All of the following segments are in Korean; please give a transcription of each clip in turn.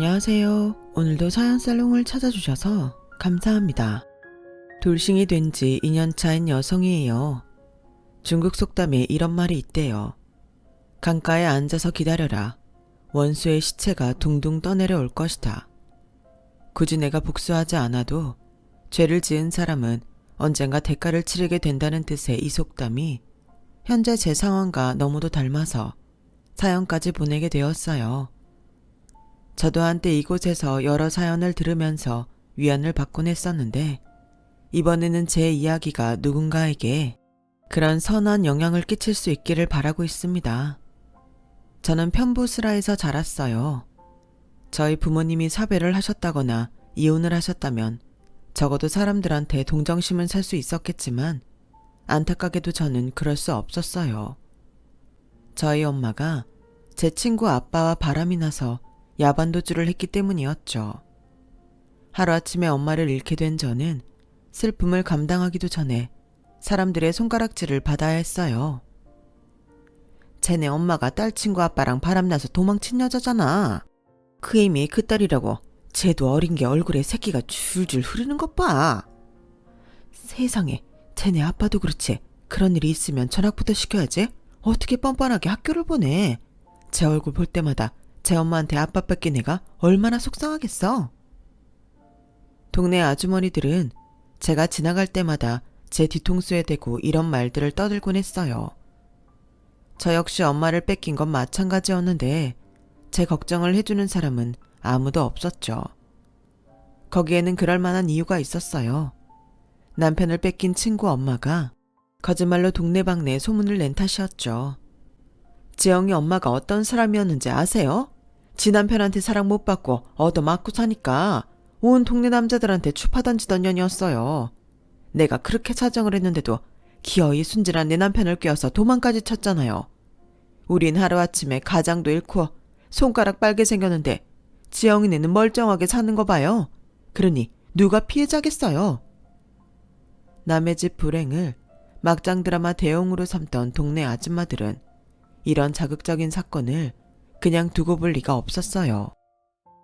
안녕하세요. 오늘도 사연살롱을 찾아주셔서 감사합니다. 돌싱이 된 지 2년차인 여성이에요. 중국 속담에 이런 말이 있대요. 강가에 앉아서 기다려라. 원수의 시체가 둥둥 떠내려 올 것이다. 굳이 내가 복수하지 않아도 죄를 지은 사람은 언젠가 대가를 치르게 된다는 뜻의 이 속담이 현재 제 상황과 너무도 닮아서 사연까지 보내게 되었어요. 저도 한때 이곳에서 여러 사연을 들으면서 위안을 받곤 했었는데 이번에는 제 이야기가 누군가에게 그런 선한 영향을 끼칠 수 있기를 바라고 있습니다. 저는 편부스라에서 자랐어요. 저희 부모님이 사별을 하셨다거나 이혼을 하셨다면 적어도 사람들한테 동정심은 살 수 있었겠지만 안타깝게도 저는 그럴 수 없었어요. 저희 엄마가 제 친구 아빠와 바람이 나서 야반도주를 했기 때문이었죠. 하루아침에 엄마를 잃게 된 저는 슬픔을 감당하기도 전에 사람들의 손가락질을 받아야 했어요. 쟤네 엄마가 딸 친구 아빠랑 바람나서 도망친 여자잖아. 그 이미 그 딸이라고 쟤도 어린 게 얼굴에 새끼가 줄줄 흐르는 것 봐. 세상에, 쟤네 아빠도 그렇지. 그런 일이 있으면 전학부터 시켜야지. 어떻게 뻔뻔하게 학교를 보내. 제 얼굴 볼 때마다 제 엄마한테 아빠 뺏긴 애가 얼마나 속상하겠어. 동네 아주머니들은 제가 지나갈 때마다 제 뒤통수에 대고 이런 말들을 떠들곤 했어요. 저 역시 엄마를 뺏긴 건 마찬가지였는데 제 걱정을 해주는 사람은 아무도 없었죠. 거기에는 그럴 만한 이유가 있었어요. 남편을 뺏긴 친구 엄마가 거짓말로 동네방네 소문을 낸 탓이었죠. 지영이 엄마가 어떤 사람이었는지 아세요? 지 남편한테 사랑 못 받고 얻어맞고 사니까 온 동네 남자들한테 추파 던지던 년이었어요. 내가 그렇게 사정을 했는데도 기어이 순진한 내 남편을 꿰어서 도망까지 쳤잖아요. 우린 하루아침에 가장도 잃고 손가락 빨개 생겼는데 지영이네는 멀쩡하게 사는 거 봐요. 그러니 누가 피해자겠어요? 남의 집 불행을 막장 드라마 대용으로 삼던 동네 아줌마들은 이런 자극적인 사건을 그냥 두고 볼 리가 없었어요.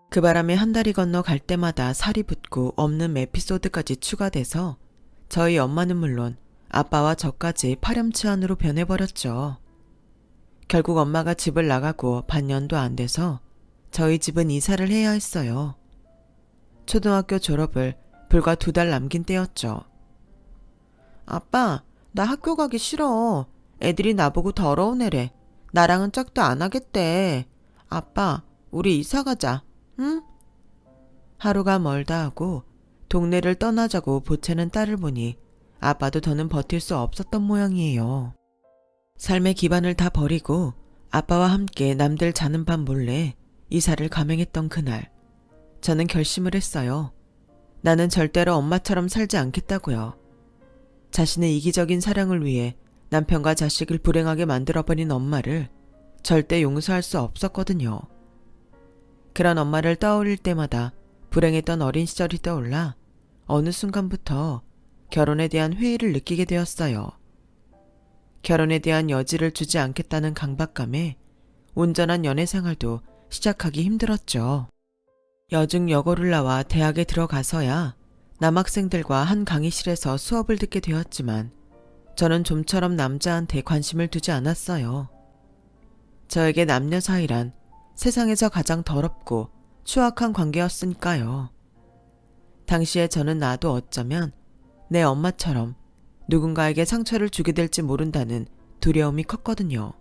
그 바람에 한 달이 건너 갈 때마다 살이 붙고 없는 에피소드까지 추가돼서 저희 엄마는 물론 아빠와 저까지 파렴치한으로 변해버렸죠. 결국 엄마가 집을 나가고 반년도 안 돼서 저희 집은 이사를 해야 했어요. 초등학교 졸업을 불과 2달 남긴 때였죠. 아빠, 나 학교 가기 싫어. 애들이 나보고 더러운 애래. 나랑은 짝도 안 하겠대. 아빠, 우리 이사 가자. 응? 하루가 멀다 하고 동네를 떠나자고 보채는 딸을 보니 아빠도 더는 버틸 수 없었던 모양이에요. 삶의 기반을 다 버리고 아빠와 함께 남들 자는 밤 몰래 이사를 감행했던 그날, 저는 결심을 했어요. 나는 절대로 엄마처럼 살지 않겠다고요. 자신의 이기적인 사랑을 위해 남편과 자식을 불행하게 만들어버린 엄마를 절대 용서할 수 없었거든요. 그런 엄마를 떠올릴 때마다 불행했던 어린 시절이 떠올라 어느 순간부터 결혼에 대한 회의를 느끼게 되었어요. 결혼에 대한 여지를 주지 않겠다는 강박감에 온전한 연애 생활도 시작하기 힘들었죠. 여중 여고를 나와 대학에 들어가서야 남학생들과 한 강의실에서 수업을 듣게 되었지만 저는 좀처럼 남자한테 관심을 두지 않았어요. 저에게 남녀 사이란 세상에서 가장 더럽고 추악한 관계였으니까요. 당시에 저는 나도 어쩌면 내 엄마처럼 누군가에게 상처를 주게 될지 모른다는 두려움이 컸거든요.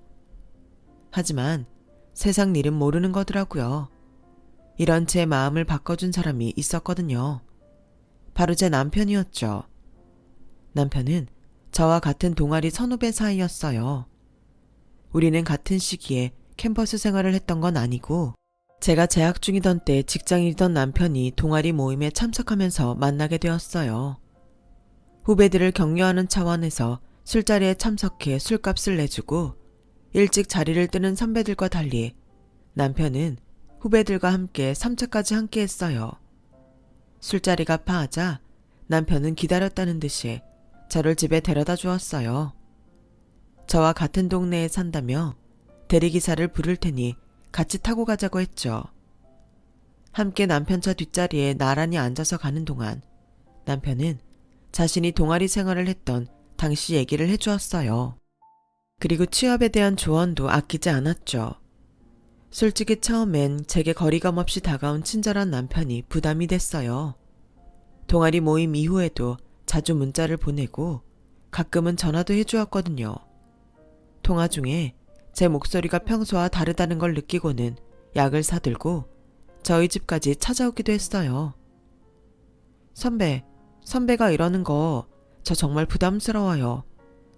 하지만 세상 일은 모르는 거더라고요. 이런 제 마음을 바꿔준 사람이 있었거든요. 바로 제 남편이었죠. 남편은 저와 같은 동아리 선후배 사이였어요. 우리는 같은 시기에 캠퍼스 생활을 했던 건 아니고 제가 재학 중이던 때 직장인이던 남편이 동아리 모임에 참석하면서 만나게 되었어요. 후배들을 격려하는 차원에서 술자리에 참석해 술값을 내주고 일찍 자리를 뜨는 선배들과 달리 남편은 후배들과 함께 3차까지 함께 했어요. 술자리가 파하자 남편은 기다렸다는 듯이 저를 집에 데려다 주었어요. 저와 같은 동네에 산다며 대리기사를 부를 테니 같이 타고 가자고 했죠. 함께 남편 차 뒷자리에 나란히 앉아서 가는 동안 남편은 자신이 동아리 생활을 했던 당시 얘기를 해주었어요. 그리고 취업에 대한 조언도 아끼지 않았죠. 솔직히 처음엔 제게 거리감 없이 다가온 친절한 남편이 부담이 됐어요. 동아리 모임 이후에도 자주 문자를 보내고 가끔은 전화도 해주었거든요. 통화 중에 제 목소리가 평소와 다르다는 걸 느끼고는 약을 사들고 저희 집까지 찾아오기도 했어요. 선배가 이러는 거 저 정말 부담스러워요.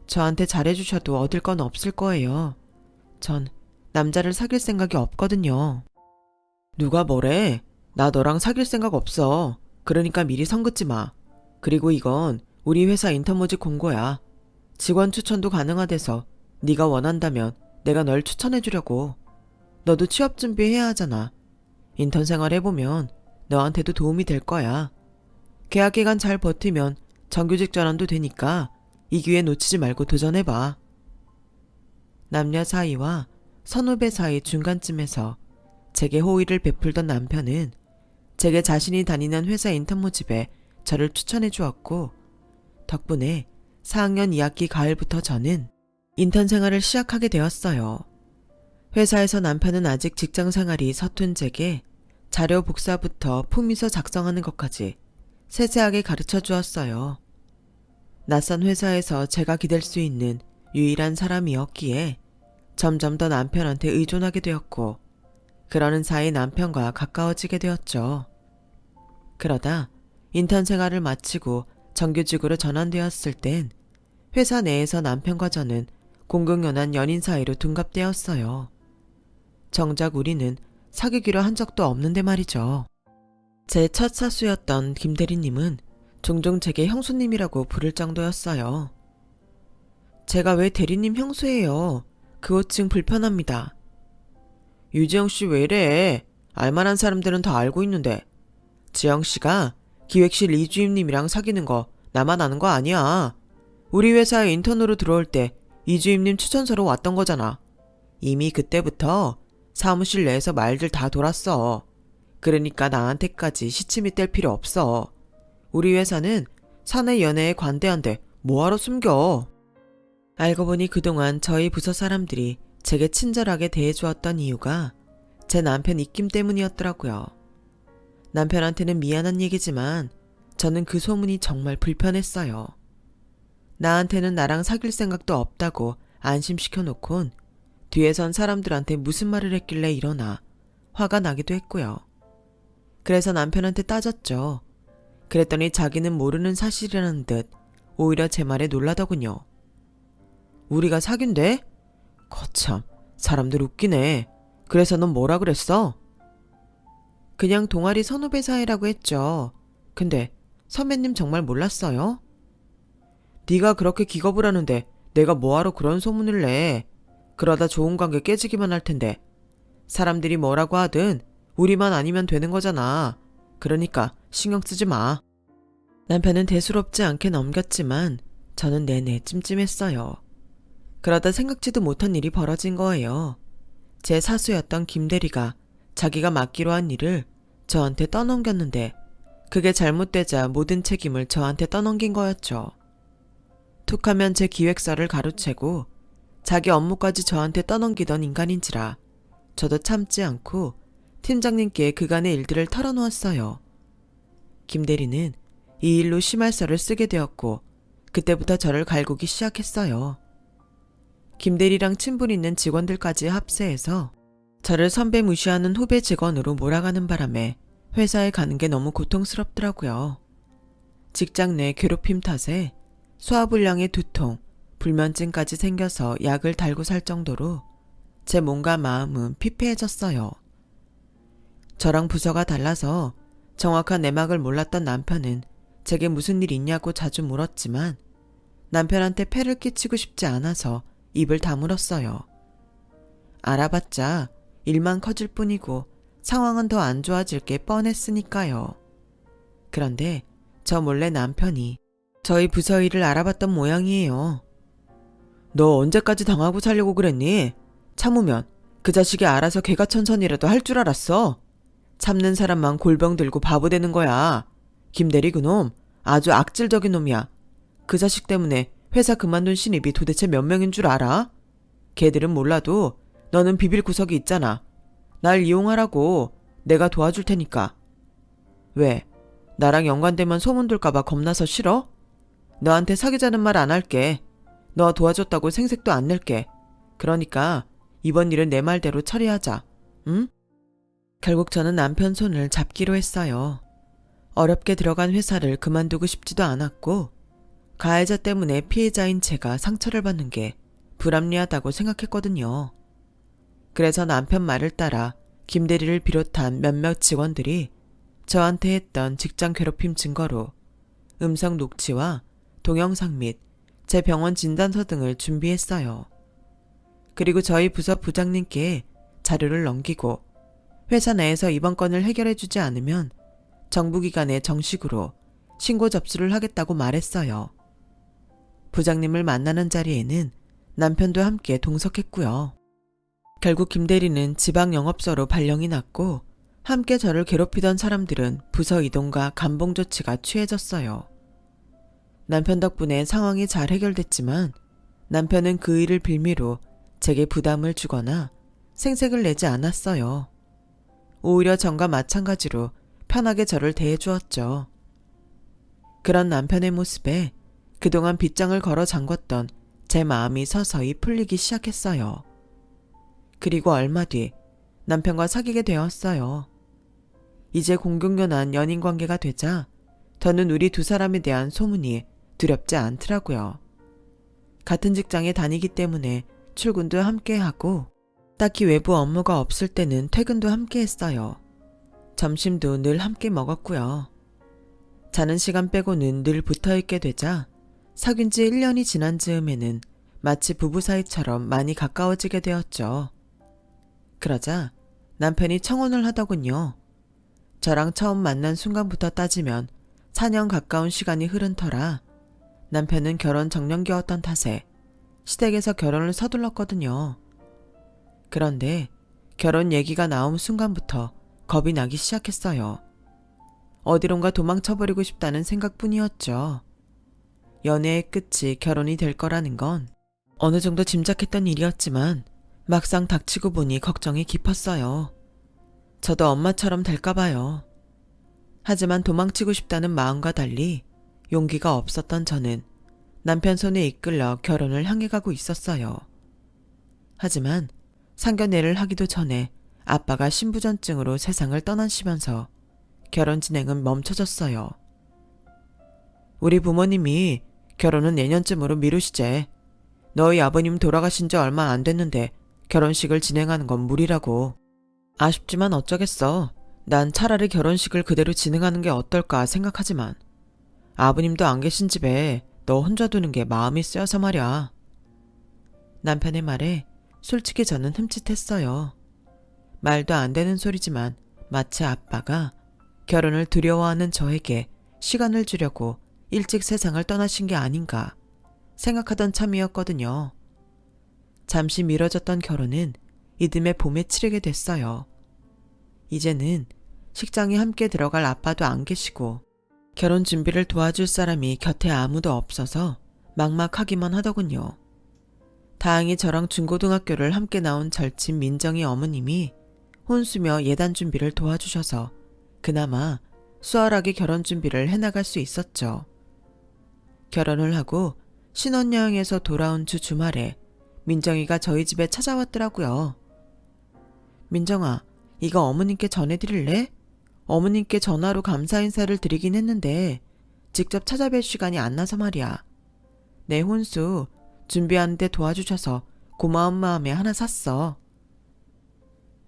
저한테 잘해주셔도 얻을 건 없을 거예요. 전 남자를 사귈 생각이 없거든요. 누가 뭐래? 나 너랑 사귈 생각 없어. 그러니까 미리 선 긋지 마. 그리고 이건 우리 회사 인턴 모집 공고야. 직원 추천도 가능하대서 네가 원한다면 내가 널 추천해주려고. 너도 취업 준비해야 하잖아. 인턴 생활 해보면 너한테도 도움이 될 거야. 계약 기간 잘 버티면 정규직 전환도 되니까 이 기회 놓치지 말고 도전해봐. 남녀 사이와 선후배 사이 중간쯤에서 제게 호의를 베풀던 남편은 제게 자신이 다니는 회사 인턴 모집에 저를 추천해 주었고 덕분에 4학년 2학기 가을부터 저는 인턴 생활을 시작하게 되었어요. 회사에서 남편은 아직 직장 생활이 서툰 제게 자료 복사부터 품위서 작성하는 것까지 세세하게 가르쳐 주었어요. 낯선 회사에서 제가 기댈 수 있는 유일한 사람이었기에 점점 더 남편한테 의존하게 되었고 그러는 사이 남편과 가까워지게 되었죠. 그러다 인턴 생활을 마치고 정규직으로 전환되었을 땐 회사 내에서 남편과 저는 공공연한 연인 사이로 둔갑되었어요. 정작 우리는 사귀기로 한 적도 없는데 말이죠. 제 첫 사수였던 김 대리님은 종종 제게 형수님이라고 부를 정도였어요. 제가 왜 대리님 형수예요? 그 호칭 불편합니다. 유지영씨 왜 이래? 알만한 사람들은 다 알고 있는데. 지영씨가 기획실 이주임님이랑 사귀는 거 나만 아는 거 아니야. 우리 회사에 인턴으로 들어올 때 이주임님 추천서로 왔던 거잖아. 이미 그때부터 사무실 내에서 말들 다 돌았어. 그러니까 나한테까지 시침이 뗄 필요 없어. 우리 회사는 사내 연애에 관대한데 뭐하러 숨겨. 알고 보니 그동안 저희 부서 사람들이 제게 친절하게 대해주었던 이유가 제 남편 입김 때문이었더라고요. 남편한테는 미안한 얘기지만 저는 그 소문이 정말 불편했어요. 나한테는 나랑 사귈 생각도 없다고 안심시켜놓곤 뒤에선 사람들한테 무슨 말을 했길래 이러나 화가 나기도 했고요. 그래서 남편한테 따졌죠. 그랬더니 자기는 모르는 사실이라는 듯 오히려 제 말에 놀라더군요. 우리가 사귄대? 거참, 사람들 웃기네. 그래서 넌 뭐라 그랬어? 그냥 동아리 선후배 사이라고 했죠. 근데 선배님 정말 몰랐어요? 네가 그렇게 기겁을 하는데 내가 뭐하러 그런 소문을 내. 그러다 좋은 관계 깨지기만 할 텐데. 사람들이 뭐라고 하든 우리만 아니면 되는 거잖아. 그러니까 신경 쓰지 마. 남편은 대수롭지 않게 넘겼지만 저는 내내 찜찜했어요. 그러다 생각지도 못한 일이 벌어진 거예요. 제 사수였던 김 대리가 자기가 맡기로 한 일을 저한테 떠넘겼는데 그게 잘못되자 모든 책임을 저한테 떠넘긴 거였죠. 툭하면 제 기획서를 가로채고 자기 업무까지 저한테 떠넘기던 인간인지라 저도 참지 않고 팀장님께 그간의 일들을 털어놓았어요. 김 대리는 이 일로 심할서를 쓰게 되었고 그때부터 저를 갈구기 시작했어요. 김 대리랑 친분 있는 직원들까지 합세해서 저를 선배 무시하는 후배 직원으로 몰아가는 바람에 회사에 가는 게 너무 고통스럽더라고요. 직장 내 괴롭힘 탓에 소화불량의 두통, 불면증까지 생겨서 약을 달고 살 정도로 제 몸과 마음은 피폐해졌어요. 저랑 부서가 달라서 정확한 내막을 몰랐던 남편은 제게 무슨 일 있냐고 자주 물었지만 남편한테 폐를 끼치고 싶지 않아서 입을 다물었어요. 알아봤자 일만 커질 뿐이고 상황은 더 안 좋아질 게 뻔했으니까요. 그런데 저 몰래 남편이 저희 부서 일을 알아봤던 모양이에요. 너 언제까지 당하고 살려고 그랬니? 참으면 그 자식이 알아서 개가천선이라도 할 줄 알았어. 참는 사람만 골병 들고 바보 되는 거야. 김대리 그놈 아주 악질적인 놈이야. 그 자식 때문에 회사 그만둔 신입이 도대체 몇 명인 줄 알아? 걔들은 몰라도 너는 비빌 구석이 있잖아. 날 이용하라고. 내가 도와줄 테니까. 왜? 나랑 연관되면 소문돌까봐 겁나서 싫어? 너한테 사귀자는 말 안 할게. 너 도와줬다고 생색도 안 낼게. 그러니까 이번 일은 내 말대로 처리하자. 응? 결국 저는 남편 손을 잡기로 했어요. 어렵게 들어간 회사를 그만두고 싶지도 않았고 가해자 때문에 피해자인 제가 상처를 받는 게 불합리하다고 생각했거든요. 그래서 남편 말을 따라 김대리를 비롯한 몇몇 직원들이 저한테 했던 직장 괴롭힘 증거로 음성 녹취와 동영상 및 제 병원 진단서 등을 준비했어요. 그리고 저희 부서 부장님께 자료를 넘기고 회사 내에서 이번 건을 해결해주지 않으면 정부기관에 정식으로 신고 접수를 하겠다고 말했어요. 부장님을 만나는 자리에는 남편도 함께 동석했고요. 결국 김대리는 지방 영업소로 발령이 났고 함께 저를 괴롭히던 사람들은 부서 이동과 감봉 조치가 취해졌어요. 남편 덕분에 상황이 잘 해결됐지만 남편은 그 일을 빌미로 제게 부담을 주거나 생색을 내지 않았어요. 오히려 전과 마찬가지로 편하게 저를 대해주었죠. 그런 남편의 모습에 그동안 빗장을 걸어 잠궜던 제 마음이 서서히 풀리기 시작했어요. 그리고 얼마 뒤 남편과 사귀게 되었어요. 이제 공공연한 연인 관계가 되자 더는 우리 두 사람에 대한 소문이 두렵지 않더라고요. 같은 직장에 다니기 때문에 출근도 함께 하고 딱히 외부 업무가 없을 때는 퇴근도 함께 했어요. 점심도 늘 함께 먹었고요. 자는 시간 빼고는 늘 붙어있게 되자 사귄 지 1년이 지난 즈음에는 마치 부부 사이처럼 많이 가까워지게 되었죠. 그러자 남편이 청혼을 하더군요. 저랑 처음 만난 순간부터 따지면 4년 가까운 시간이 흐른 터라 남편은 결혼 정년기였던 탓에 시댁에서 결혼을 서둘렀거든요. 그런데 결혼 얘기가 나온 순간부터 겁이 나기 시작했어요. 어디론가 도망쳐버리고 싶다는 생각뿐이었죠. 연애의 끝이 결혼이 될 거라는 건 어느 정도 짐작했던 일이었지만 막상 닥치고 보니 걱정이 깊었어요. 저도 엄마처럼 될까 봐요. 하지만 도망치고 싶다는 마음과 달리 용기가 없었던 저는 남편 손에 이끌려 결혼을 향해 가고 있었어요. 하지만 상견례를 하기도 전에 아빠가 신부전증으로 세상을 떠나시면서 결혼 진행은 멈춰졌어요. 우리 부모님이 결혼은 내년쯤으로 미루시재. 너희 아버님 돌아가신 지 얼마 안 됐는데 결혼식을 진행하는 건 무리라고. 아쉽지만 어쩌겠어. 난 차라리 결혼식을 그대로 진행하는 게 어떨까 생각하지만 아버님도 안 계신 집에 너 혼자 두는 게 마음이 쓰여서 말이야. 남편의 말에 솔직히 저는 흠칫했어요. 말도 안 되는 소리지만 마치 아빠가 결혼을 두려워하는 저에게 시간을 주려고 일찍 세상을 떠나신 게 아닌가 생각하던 참이었거든요. 잠시 미뤄졌던 결혼은 이듬해 봄에 치르게 됐어요. 이제는 식장에 함께 들어갈 아빠도 안 계시고 결혼 준비를 도와줄 사람이 곁에 아무도 없어서 막막하기만 하더군요. 다행히 저랑 중고등학교를 함께 나온 절친 민정이 어머님이 혼수며 예단 준비를 도와주셔서 그나마 수월하게 결혼 준비를 해나갈 수 있었죠. 결혼을 하고 신혼여행에서 돌아온 주 주말에 민정이가 저희 집에 찾아왔더라고요. 민정아, 이거 어머님께 전해드릴래? 어머님께 전화로 감사 인사를 드리긴 했는데 직접 찾아뵐 시간이 안 나서 말이야. 내 혼수 준비하는데 도와주셔서 고마운 마음에 하나 샀어.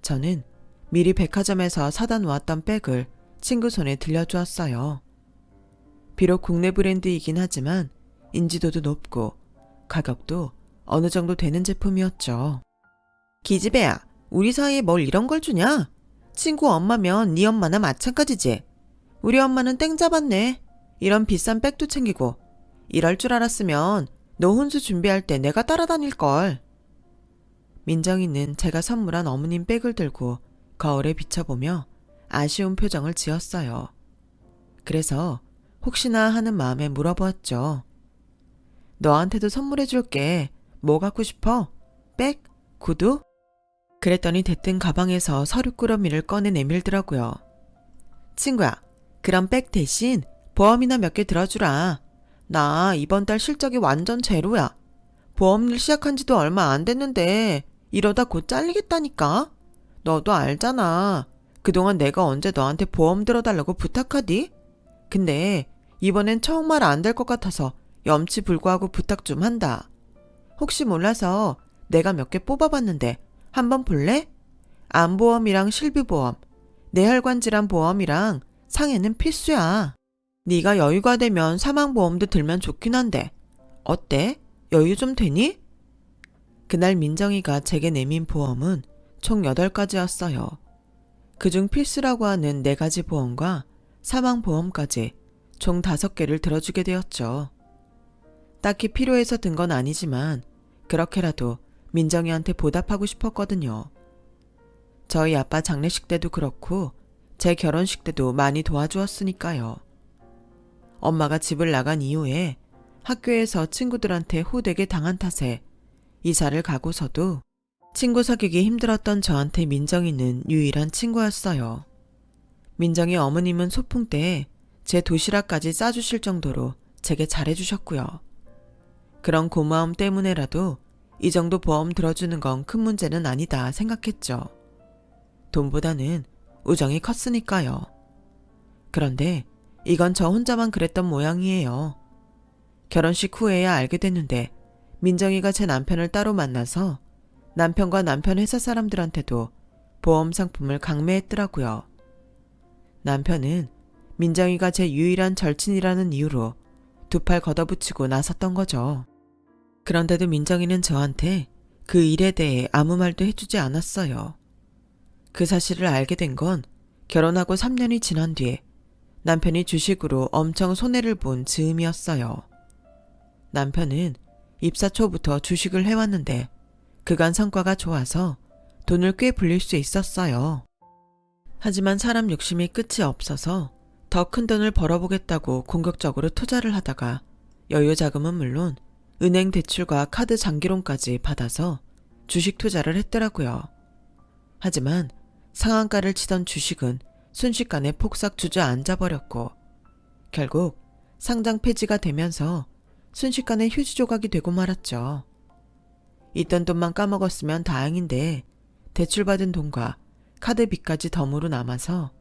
저는 미리 백화점에서 사다 놓았던 백을 친구 손에 들려주었어요. 비록 국내 브랜드이긴 하지만 인지도도 높고 가격도 어느 정도 되는 제품이었죠. 기집애야, 우리 사이에 뭘 이런 걸 주냐? 친구 엄마면 네 엄마나 마찬가지지. 우리 엄마는 땡 잡았네. 이런 비싼 백도 챙기고. 이럴 줄 알았으면 너 혼수 준비할 때 내가 따라다닐걸. 민정이는 제가 선물한 어머님 백을 들고 거울에 비춰보며 아쉬운 표정을 지었어요. 그래서 혹시나 하는 마음에 물어보았죠. 너한테도 선물해 줄게. 뭐 갖고 싶어? 백? 구두? 그랬더니 대뜸 가방에서 서류 꾸러미를 꺼내 내밀더라고요. 친구야, 그럼 백 대신 보험이나 몇 개 들어주라. 나 이번 달 실적이 완전 제로야. 보험일 시작한 지도 얼마 안 됐는데 이러다 곧 잘리겠다니까. 너도 알잖아. 그동안 내가 언제 너한테 보험 들어달라고 부탁하디? 근데 이번엔 정말 안 될 것 같아서 염치 불구하고 부탁 좀 한다. 혹시 몰라서 내가 몇 개 뽑아봤는데 한번 볼래? 암보험이랑 실비보험, 뇌혈관 질환 보험이랑 상해는 필수야. 네가 여유가 되면 사망보험도 들면 좋긴 한데 어때? 여유 좀 되니? 그날 민정이가 제게 내민 보험은 총 8가지였어요. 그중 필수라고 하는 4가지 보험과 사망보험까지 총 5개를 들어주게 되었죠. 딱히 필요해서 든 건 아니지만 그렇게라도 민정이한테 보답하고 싶었거든요. 저희 아빠 장례식 때도 그렇고 제 결혼식 때도 많이 도와주었으니까요. 엄마가 집을 나간 이후에 학교에서 친구들한테 호되게 당한 탓에 이사를 가고서도 친구 사귀기 힘들었던 저한테 민정이는 유일한 친구였어요. 민정이 어머님은 소풍 때 제 도시락까지 싸주실 정도로 제게 잘해주셨고요. 그런 고마움 때문에라도 이 정도 보험 들어주는 건 큰 문제는 아니다 생각했죠. 돈보다는 우정이 컸으니까요. 그런데 이건 저 혼자만 그랬던 모양이에요. 결혼식 후에야 알게 됐는데 민정이가 제 남편을 따로 만나서 남편과 남편 회사 사람들한테도 보험 상품을 강매했더라고요. 남편은 민정이가 제 유일한 절친이라는 이유로 두 팔 걷어붙이고 나섰던 거죠. 그런데도 민정이는 저한테 그 일에 대해 아무 말도 해주지 않았어요. 그 사실을 알게 된 건 결혼하고 3년이 지난 뒤에 남편이 주식으로 엄청 손해를 본 즈음이었어요. 남편은 입사 초부터 주식을 해왔는데 그간 성과가 좋아서 돈을 꽤 불릴 수 있었어요. 하지만 사람 욕심이 끝이 없어서 더 큰 돈을 벌어보겠다고 공격적으로 투자를 하다가 여유 자금은 물론 은행 대출과 카드 장기론까지 받아서 주식 투자를 했더라고요. 하지만 상한가를 치던 주식은 순식간에 폭삭 주저앉아버렸고 결국 상장 폐지가 되면서 순식간에 휴지 조각이 되고 말았죠. 있던 돈만 까먹었으면 다행인데 대출받은 돈과 카드비까지 덤으로 남아서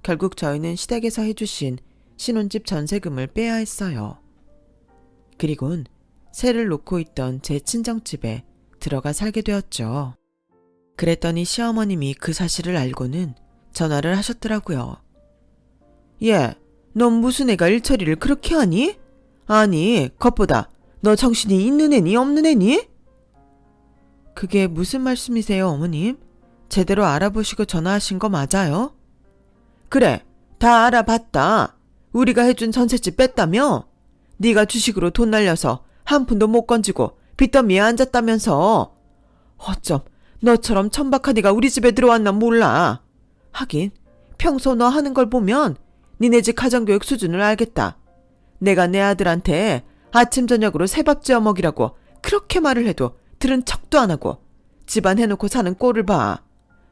결국 저희는 시댁에서 해주신 신혼집 전세금을 빼야 했어요. 그리곤 새를 놓고 있던 제 친정집에 들어가 살게 되었죠. 그랬더니 시어머님이 그 사실을 알고는 전화를 하셨더라고요. 얘, 넌 무슨 애가 일처리를 그렇게 하니? 아니, 겉보다 너 정신이 있는 애니 없는 애니? 그게 무슨 말씀이세요, 어머님? 제대로 알아보시고 전화하신 거 맞아요? 그래, 다 알아봤다. 우리가 해준 전셋집 뺐다며? 네가 주식으로 돈 날려서 한 푼도 못 건지고 빚더미에 앉았다면서. 어쩜 너처럼 천박한 애가 우리 집에 들어왔나 몰라. 하긴 평소 너 하는 걸 보면 니네 집 가정교육 수준을 알겠다. 내가 내 아들한테 아침 저녁으로 새밥 지어 먹이라고 그렇게 말을 해도 들은 척도 안 하고 집안 해놓고 사는 꼴을 봐.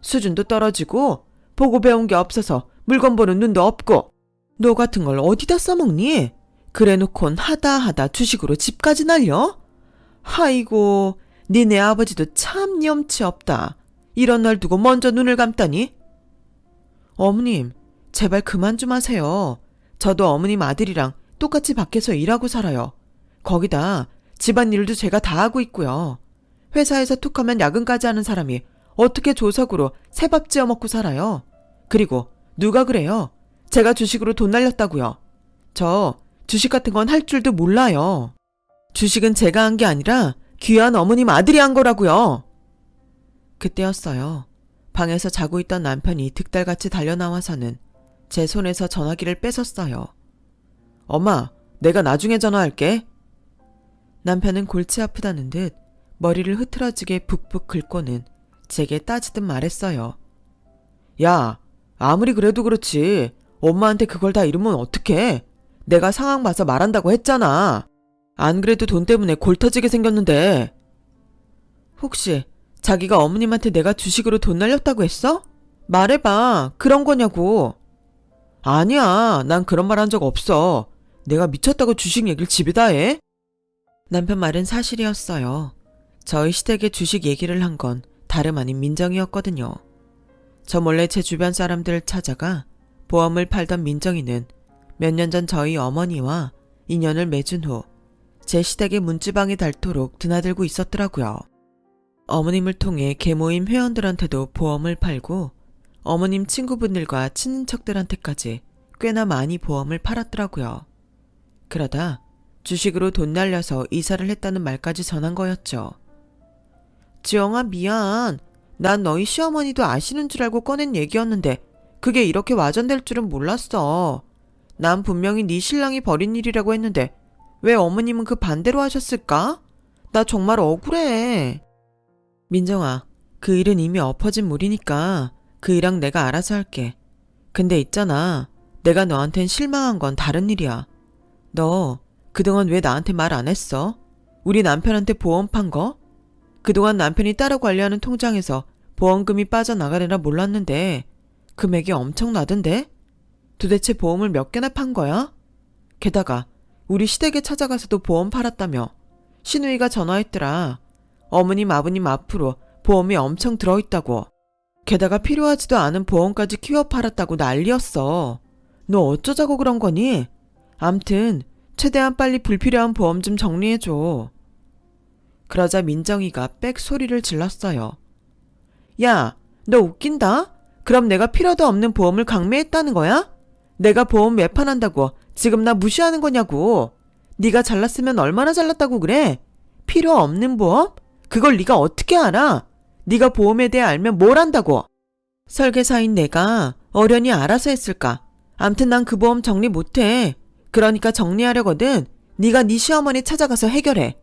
수준도 떨어지고 보고 배운 게 없어서 물건 보는 눈도 없고. 너 같은 걸 어디다 써먹니? 그래놓곤 하다 주식으로 집까지 날려? 아이고, 니네 아버지도 참 염치 없다. 이런 날 두고 먼저 눈을 감다니? 어머님, 제발 그만 좀 하세요. 저도 어머님 아들이랑 똑같이 밖에서 일하고 살아요. 거기다 집안일도 제가 다 하고 있고요. 회사에서 툭하면 야근까지 하는 사람이 어떻게 조석으로 새밥 지어 먹고 살아요? 그리고 누가 그래요? 제가 주식으로 돈 날렸다고요. 저 주식 같은 건 할 줄도 몰라요. 주식은 제가 한 게 아니라 귀한 어머님 아들이 한 거라고요. 그때였어요. 방에서 자고 있던 남편이 득달같이 달려나와서는 제 손에서 전화기를 뺏었어요. 엄마, 내가 나중에 전화할게. 남편은 골치 아프다는 듯 머리를 흐트러지게 북북 긁고는 제게 따지듯 말했어요. 야, 아무리 그래도 그렇지. 엄마한테 그걸 다 이러면 어떡해. 내가 상황 봐서 말한다고 했잖아. 안 그래도 돈 때문에 골 터지게 생겼는데. 혹시 자기가 어머님한테 내가 주식으로 돈 날렸다고 했어? 말해봐. 그런 거냐고. 아니야. 난 그런 말 한 적 없어. 내가 미쳤다고 주식 얘기를 집에다 해? 남편 말은 사실이었어요. 저희 시댁에 주식 얘기를 한 건 다름 아닌 민정이었거든요. 저 몰래 제 주변 사람들을 찾아가 보험을 팔던 민정이는 몇 년 전 저희 어머니와 인연을 맺은 후 제 시댁의 문지방에 닳도록 드나들고 있었더라고요. 어머님을 통해 계모임 회원들한테도 보험을 팔고 어머님 친구분들과 친인척들한테까지 꽤나 많이 보험을 팔았더라고요. 그러다 주식으로 돈 날려서 이사를 했다는 말까지 전한 거였죠. 지영아, 미안. 난 너희 시어머니도 아시는 줄 알고 꺼낸 얘기였는데 그게 이렇게 와전될 줄은 몰랐어. 난 분명히 네 신랑이 벌인 일이라고 했는데 왜 어머님은 그 반대로 하셨을까? 나 정말 억울해. 민정아, 그 일은 이미 엎어진 물이니까 그 일랑 내가 알아서 할게. 근데 있잖아. 내가 너한텐 실망한 건 다른 일이야. 너 그동안 왜 나한테 말 안 했어? 우리 남편한테 보험 판 거? 그동안 남편이 따로 관리하는 통장에서 보험금이 빠져나가려나 몰랐는데 금액이 엄청나던데? 도대체 보험을 몇 개나 판 거야? 게다가 우리 시댁에 찾아가서도 보험 팔았다며. 시누이가 전화했더라. 어머님 아버님 앞으로 보험이 엄청 들어있다고. 게다가 필요하지도 않은 보험까지 키워 팔았다고 난리였어. 너 어쩌자고 그런 거니? 암튼 최대한 빨리 불필요한 보험 좀 정리해줘. 그러자 민정이가 빽 소리를 질렀어요. 야, 너 웃긴다? 그럼 내가 필요도 없는 보험을 강매했다는 거야? 내가 보험 매판한다고 지금 나 무시하는 거냐고. 네가 잘났으면 얼마나 잘났다고 그래? 필요 없는 보험? 그걸 네가 어떻게 알아? 네가 보험에 대해 알면 뭘 안다고? 설계사인 내가 어련히 알아서 했을까? 암튼 난 그 보험 정리 못해. 그러니까 정리하려거든. 네가 네 시어머니 찾아가서 해결해.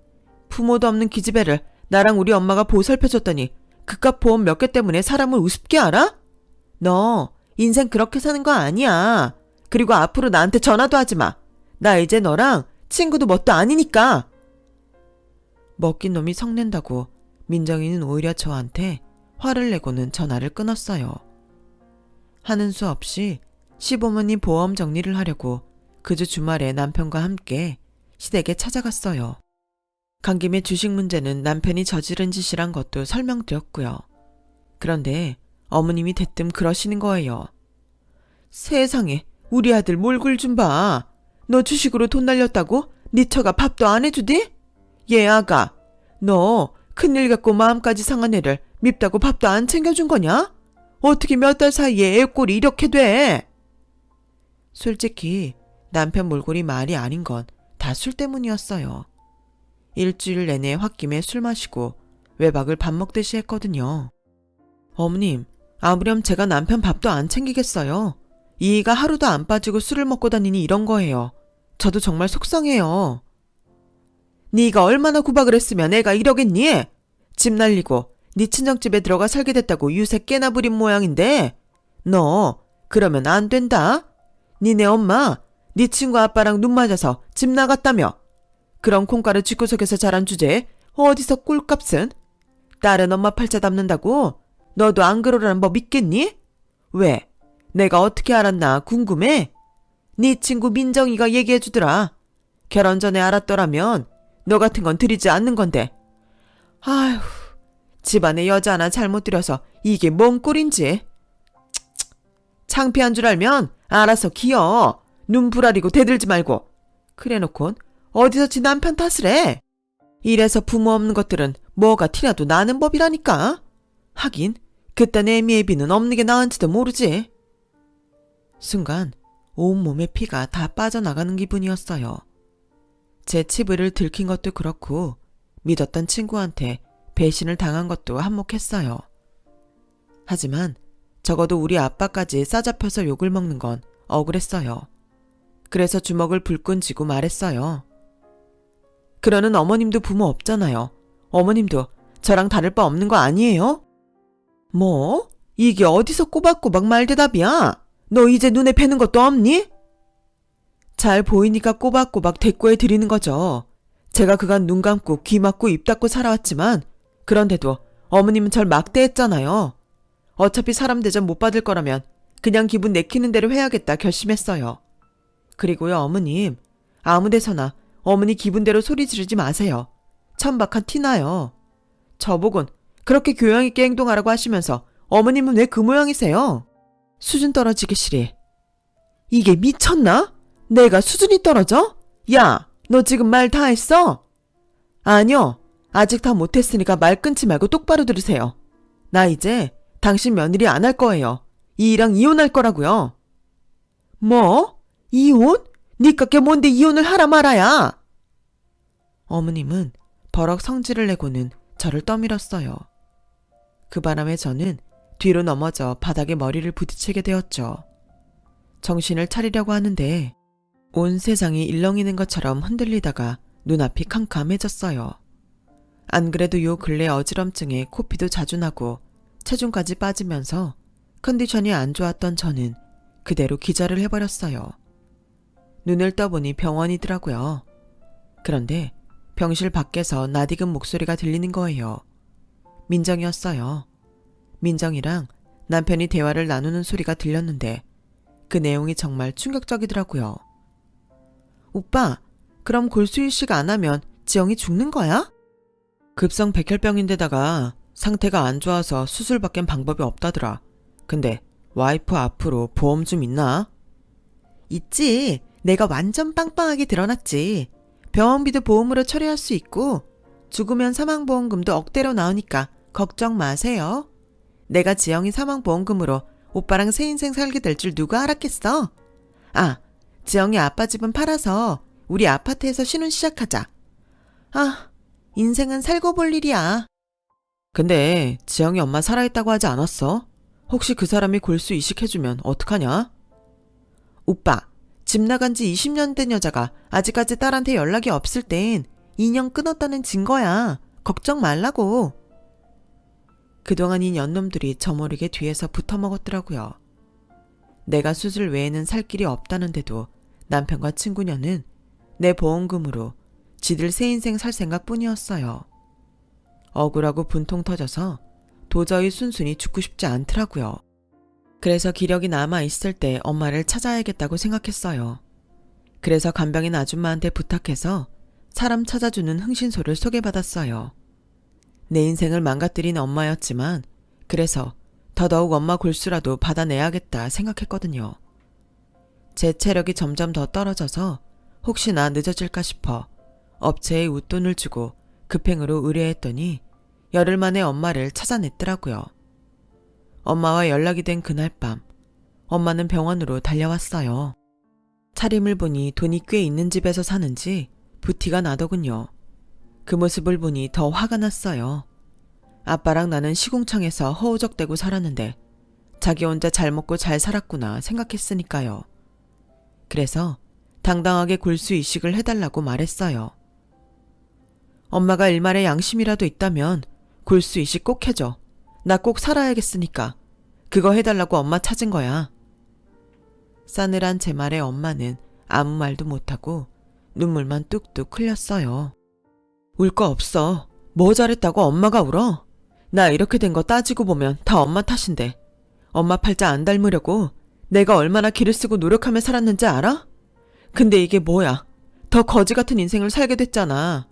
부모도 없는 기집애를 나랑 우리 엄마가 보살펴줬더니 그깟 보험 몇 개 때문에 사람을 우습게 알아? 너 인생 그렇게 사는 거 아니야. 그리고 앞으로 나한테 전화도 하지 마. 나 이제 너랑 친구도 뭣도 아니니까. 먹긴 놈이 성낸다고 민정이는 오히려 저한테 화를 내고는 전화를 끊었어요. 하는 수 없이 시부모님 보험 정리를 하려고 그 주 주말에 남편과 함께 시댁에 찾아갔어요. 간 김에 주식 문제는 남편이 저지른 짓이란 것도 설명드렸고요. 그런데 어머님이 대뜸 그러시는 거예요. 세상에, 우리 아들 몰골 좀 봐. 너 주식으로 돈 날렸다고? 네 처가 밥도 안 해주디? 얘 아가, 너 큰일 갖고 마음까지 상한 애를 밉다고 밥도 안 챙겨준 거냐? 어떻게 몇 달 사이에 애 꼴이 이렇게 돼? 솔직히 남편 몰골이 말이 아닌 건 다 술 때문이었어요. 일주일 내내 홧김에 술 마시고 외박을 밥 먹듯이 했거든요. 어머님, 아무렴 제가 남편 밥도 안 챙기겠어요. 이가 하루도 안 빠지고 술을 먹고 다니니 이런 거예요. 저도 정말 속상해요. 네가 얼마나 구박을 했으면 애가 이러겠니? 집 날리고 네 친정집에 들어가 살게 됐다고 유세 깨나 부린 모양인데 너 그러면 안 된다. 니네 엄마 네 친구 아빠랑 눈 맞아서 집 나갔다며. 그런 콩가루 쥐구석에서 자란 주제에 어디서 꿀값은? 딸은 엄마 팔자 담는다고? 너도 안 그러라는 법 있겠니? 왜? 내가 어떻게 알았나 궁금해? 네 친구 민정이가 얘기해주더라. 결혼 전에 알았더라면 너 같은 건 들이지 않는 건데. 아휴, 집안에 여자 하나 잘못 들여서 이게 뭔 꼴인지. 창피한 줄 알면 알아서 기어. 눈 부라리고 대들지 말고. 그래놓곤 어디서 지 남편 탓을 해. 이래서 부모 없는 것들은 뭐가 티나도 나는 법이라니까. 하긴 그딴 애미애비는 없는 게 나은지도 모르지. 순간 온몸에 피가 다 빠져나가는 기분이었어요. 제 치부를 들킨 것도 그렇고 믿었던 친구한테 배신을 당한 것도 한몫했어요. 하지만 적어도 우리 아빠까지 싸잡혀서 욕을 먹는 건 억울했어요. 그래서 주먹을 불끈 쥐고 말했어요. 그러는 어머님도 부모 없잖아요. 어머님도 저랑 다를 바 없는 거 아니에요? 뭐? 이게 어디서 꼬박꼬박 말대답이야? 너 이제 눈에 뵈는 것도 없니? 잘 보이니까 꼬박꼬박 대꾸해 드리는 거죠. 제가 그간 눈 감고 귀 막고 입 닫고 살아왔지만 그런데도 어머님은 절 막대했잖아요. 어차피 사람 대접 못 받을 거라면 그냥 기분 내키는 대로 해야겠다 결심했어요. 그리고요 어머님, 아무 데서나 어머니 기분대로 소리 지르지 마세요. 천박한 티나요. 저보곤 그렇게 교양 있게 행동하라고 하시면서 어머님은 왜 그 모양이세요? 수준 떨어지기 싫이. 이게 미쳤나? 내가 수준이 떨어져? 야, 너 지금 말 다 했어? 아니요. 아직 다 못했으니까 말 끊지 말고 똑바로 들으세요. 나 이제 당신 며느리 안 할 거예요. 이랑 이혼할 거라고요. 뭐? 이혼? 니깎게 뭔데 이혼을 하라 말아야? 어머님은 버럭 성질을 내고는 저를 떠밀었어요. 그 바람에 저는 뒤로 넘어져 바닥에 머리를 부딪히게 되었죠. 정신을 차리려고 하는데 온 세상이 일렁이는 것처럼 흔들리다가 눈앞이 캄캄해졌어요. 안 그래도 요 근래 어지럼증에 코피도 자주 나고 체중까지 빠지면서 컨디션이 안 좋았던 저는 그대로 기절을 해버렸어요. 눈을 떠보니 병원이더라고요. 그런데 병실 밖에서 낯익은 목소리가 들리는 거예요. 민정이었어요. 민정이랑 남편이 대화를 나누는 소리가 들렸는데 그 내용이 정말 충격적이더라고요. 오빠, 그럼 골수일식 안 하면 지영이 죽는 거야? 급성 백혈병인데다가 상태가 안 좋아서 수술밖엔 방법이 없다더라. 근데 와이프 앞으로 보험 좀 있나? 있지. 내가 완전 빵빵하게 드러났지. 병원비도 보험으로 처리할 수 있고 죽으면 사망보험금도 억대로 나오니까 걱정 마세요. 내가 지영이 사망보험금으로 오빠랑 새 인생 살게 될 줄 누가 알았겠어? 아, 지영이 아빠 집은 팔아서 우리 아파트에서 신혼 시작하자. 아, 인생은 살고 볼 일이야. 근데 지영이 엄마 살아있다고 하지 않았어? 혹시 그 사람이 골수 이식해주면 어떡하냐? 오빠, 집 나간 지 20년 된 여자가 아직까지 딸한테 연락이 없을 땐 인연 끊었다는 증거야. 걱정 말라고. 그동안 이 년놈들이 저모르게 뒤에서 붙어먹었더라고요. 내가 수술 외에는 살 길이 없다는데도 남편과 친구녀는 내 보험금으로 지들 새 인생 살 생각뿐이었어요. 억울하고 분통 터져서 도저히 순순히 죽고 싶지 않더라고요. 그래서 기력이 남아있을 때 엄마를 찾아야겠다고 생각했어요. 그래서 간병인 아줌마한테 부탁해서 사람 찾아주는 흥신소를 소개받았어요. 내 인생을 망가뜨린 엄마였지만 그래서 더더욱 엄마 골수라도 받아내야겠다 생각했거든요. 제 체력이 점점 더 떨어져서 혹시나 늦어질까 싶어 업체에 웃돈을 주고 급행으로 의뢰했더니 열흘 만에 엄마를 찾아냈더라고요. 엄마와 연락이 된 그날 밤 엄마는 병원으로 달려왔어요. 차림을 보니 돈이 꽤 있는 집에서 사는지 부티가 나더군요. 그 모습을 보니 더 화가 났어요. 아빠랑 나는 시궁창에서 허우적대고 살았는데 자기 혼자 잘 먹고 잘 살았구나 생각했으니까요. 그래서 당당하게 골수 이식을 해달라고 말했어요. 엄마가 일말의 양심이라도 있다면 골수 이식 꼭 해줘. 나 꼭 살아야겠으니까. 그거 해달라고 엄마 찾은 거야. 싸늘한 제 말에 엄마는 아무 말도 못하고 눈물만 뚝뚝 흘렸어요. 울 거 없어. 뭐 잘했다고 엄마가 울어? 나 이렇게 된 거 따지고 보면 다 엄마 탓인데 엄마 팔자 안 닮으려고 내가 얼마나 기를 쓰고 노력하며 살았는지 알아? 근데 이게 뭐야. 더 거지 같은 인생을 살게 됐잖아.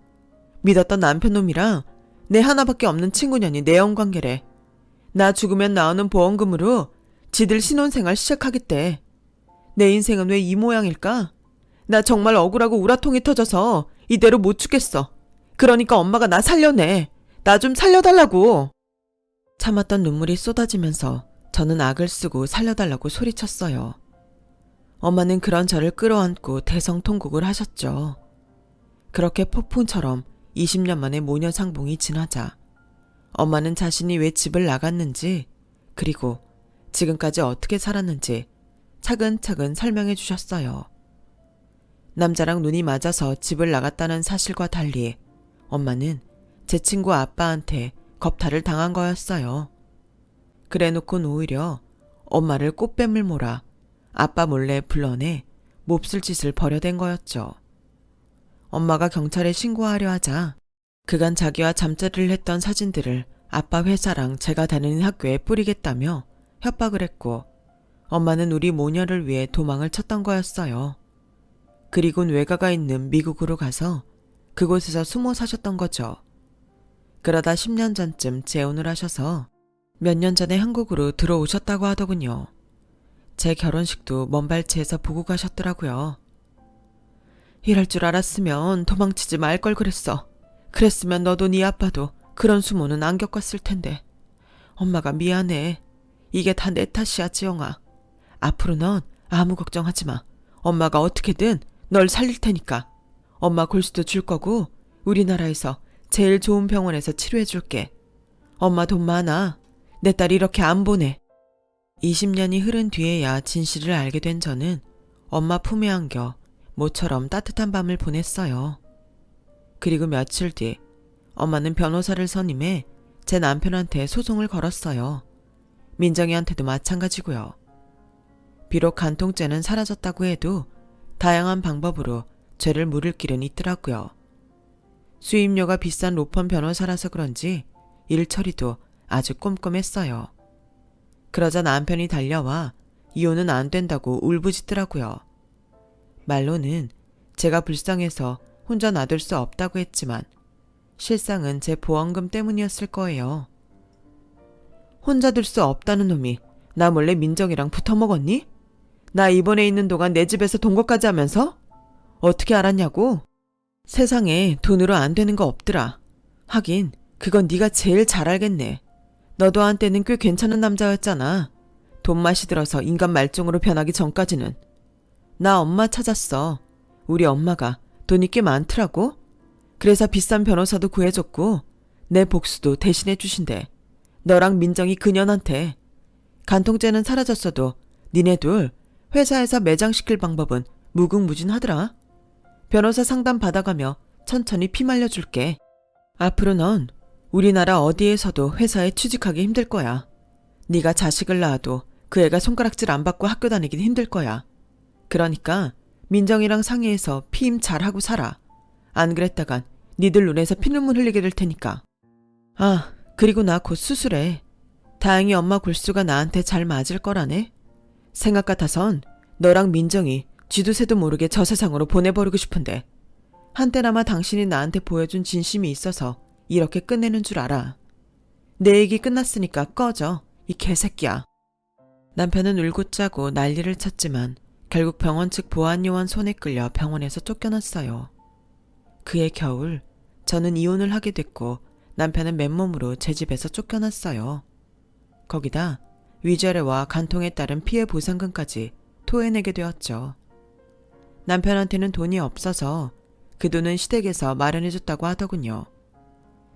믿었던 남편놈이랑 내 하나밖에 없는 친구년이 내연관계래. 나 죽으면 나오는 보험금으로 지들 신혼생활 시작하겠대. 내 인생은 왜 이 모양일까? 나 정말 억울하고 우라통이 터져서 이대로 못 죽겠어. 그러니까 엄마가 나 살려내. 나 좀 살려달라고. 참았던 눈물이 쏟아지면서 저는 악을 쓰고 살려달라고 소리쳤어요. 엄마는 그런 저를 끌어안고 대성통곡을 하셨죠. 그렇게 폭풍처럼 20년 만에 모녀상봉이 지나자 엄마는 자신이 왜 집을 나갔는지 그리고 지금까지 어떻게 살았는지 차근차근 설명해 주셨어요. 남자랑 눈이 맞아서 집을 나갔다는 사실과 달리 엄마는 제 친구 아빠한테 겁탈을 당한 거였어요. 그래놓곤 오히려 엄마를 꽃뱀을 몰아 아빠 몰래 불러내 몹쓸 짓을 벌여댄 거였죠. 엄마가 경찰에 신고하려 하자 그간 자기와 잠자리를 했던 사진들을 아빠 회사랑 제가 다니는 학교에 뿌리겠다며 협박을 했고 엄마는 우리 모녀를 위해 도망을 쳤던 거였어요. 그리곤 외가가 있는 미국으로 가서 그곳에서 숨어 사셨던 거죠. 그러다 10년 전쯤 재혼을 하셔서 몇 년 전에 한국으로 들어오셨다고 하더군요. 제 결혼식도 먼발치에서 보고 가셨더라고요. 이럴 줄 알았으면 도망치지 말 걸 그랬어. 그랬으면 너도 네 아빠도 그런 수모는 안 겪었을 텐데. 엄마가 미안해. 이게 다 내 탓이야, 지영아. 앞으로 넌 아무 걱정하지 마. 엄마가 어떻게든 널 살릴 테니까. 엄마 골수도 줄 거고 우리나라에서 제일 좋은 병원에서 치료해 줄게. 엄마 돈 많아. 내 딸 이렇게 안 보내. 20년이 흐른 뒤에야 진실을 알게 된 저는 엄마 품에 안겨 모처럼 따뜻한 밤을 보냈어요. 그리고 며칠 뒤 엄마는 변호사를 선임해 제 남편한테 소송을 걸었어요. 민정이한테도 마찬가지고요. 비록 간통죄는 사라졌다고 해도 다양한 방법으로 죄를 물을 길은 있더라고요. 수임료가 비싼 로펌 변호사라서 그런지 일 처리도 아주 꼼꼼했어요. 그러자 남편이 달려와 이혼은 안 된다고 울부짖더라고요. 말로는 제가 불쌍해서 혼자 놔둘 수 없다고 했지만 실상은 제 보험금 때문이었을 거예요. 혼자 둘 수 없다는 놈이 나 몰래 민정이랑 붙어먹었니? 나 입원해 있는 동안 내 집에서 동거까지 하면서? 어떻게 알았냐고? 세상에 돈으로 안 되는 거 없더라. 하긴 그건 네가 제일 잘 알겠네. 너도 한때는 꽤 괜찮은 남자였잖아. 돈맛이 들어서 인간 말종으로 변하기 전까지는. 나 엄마 찾았어. 우리 엄마가 돈이 꽤 많더라고. 그래서 비싼 변호사도 구해줬고 내 복수도 대신해 주신대. 너랑 민정이 그년한테. 간통죄는 사라졌어도 니네 둘 회사에서 매장시킬 방법은 무궁무진하더라. 변호사 상담 받아가며 천천히 피 말려줄게. 앞으로 넌 우리나라 어디에서도 회사에 취직하기 힘들 거야. 네가 자식을 낳아도 그 애가 손가락질 안 받고 학교 다니긴 힘들 거야. 그러니까 민정이랑 상의해서 피임 잘하고 살아. 안 그랬다간 니들 눈에서 피눈물 흘리게 될 테니까. 아, 그리고 나 곧 수술해. 다행히 엄마 골수가 나한테 잘 맞을 거라네. 생각 같아선 너랑 민정이 쥐도 새도 모르게 저 세상으로 보내버리고 싶은데 한때나마 당신이 나한테 보여준 진심이 있어서 이렇게 끝내는 줄 알아. 내 얘기 끝났으니까 꺼져, 이 개새끼야. 남편은 울고 짜고 난리를 쳤지만 결국 병원 측 보안요원 손에 끌려 병원에서 쫓겨났어요. 그해 겨울 저는 이혼을 하게 됐고 남편은 맨몸으로 제 집에서 쫓겨났어요. 거기다 위자료와 간통에 따른 피해 보상금까지 토해내게 되었죠. 남편한테는 돈이 없어서 그 돈은 시댁에서 마련해줬다고 하더군요.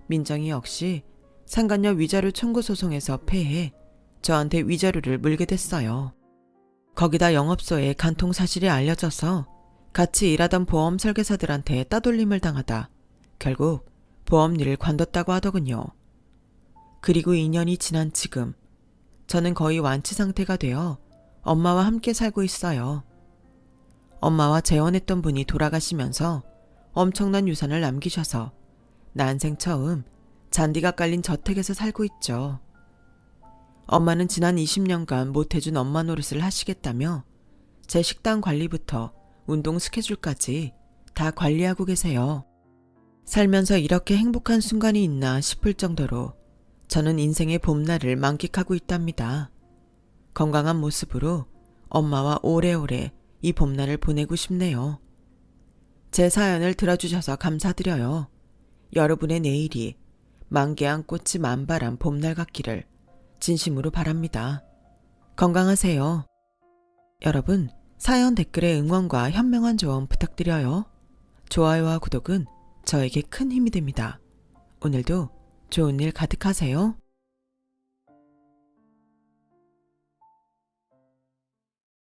민정이 역시 상간녀 위자료 청구 소송에서 패해 저한테 위자료를 물게 됐어요. 거기다 영업소에 간통 사실이 알려져서 같이 일하던 보험 설계사들한테 따돌림을 당하다 결국 보험 일을 관뒀다고 하더군요. 그리고 2년이 지난 지금 저는 거의 완치 상태가 되어 엄마와 함께 살고 있어요. 엄마와 재혼했던 분이 돌아가시면서 엄청난 유산을 남기셔서 난생 처음 잔디가 깔린 저택에서 살고 있죠. 엄마는 지난 20년간 못해준 엄마 노릇을 하시겠다며 제 식단 관리부터 운동 스케줄까지 다 관리하고 계세요. 살면서 이렇게 행복한 순간이 있나 싶을 정도로 저는 인생의 봄날을 만끽하고 있답니다. 건강한 모습으로 엄마와 오래오래 이 봄날을 보내고 싶네요. 제 사연을 들어주셔서 감사드려요. 여러분의 내일이 만개한 꽃이 만발한 봄날 같기를 진심으로 바랍니다. 건강하세요. 여러분, 사연 댓글에 응원과 현명한 조언 부탁드려요. 좋아요와 구독은 저에게 큰 힘이 됩니다. 오늘도 좋은 일 가득하세요.